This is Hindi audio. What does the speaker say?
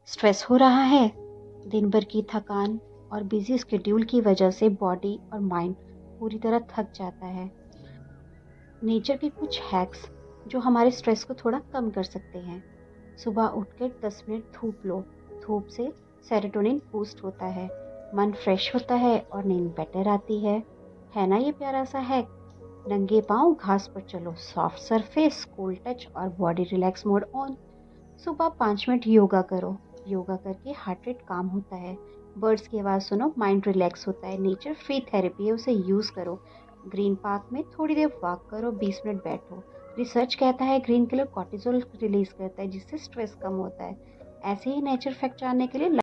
स्ट्रेस हो रहा है, दिन भर की थकान और बिजी स्केड्यूल की वजह से बॉडी और माइंड पूरी तरह थक जाता है। नेचर के कुछ हैक्स जो हमारे स्ट्रेस को थोड़ा कम कर सकते हैं। सुबह उठकर 10 मिनट धूप लो। धूप से सेरोटोनिन बूस्ट होता है, मन फ्रेश होता है और नींद बेटर आती है। ना ये प्यारा सा हैक? नंगे पाँव घास पर चलो, सॉफ्ट सरफेस, कूल टच और बॉडी रिलैक्स मोड ऑन। सुबह 5 मिनट योगा करो। योगा करके हार्ट रेट काम होता है। बर्ड्स की आवाज़ सुनो, माइंड रिलैक्स होता है। नेचर फ्री थेरेपी है, उसे यूज़ करो। ग्रीन पार्क में थोड़ी देर वॉक करो, 20 मिनट बैठो। रिसर्च कहता है ग्रीन कलर कॉर्टिसोल रिलीज करता है, जिससे स्ट्रेस कम होता है। ऐसे ही नेचर फैक्ट जानने के लिए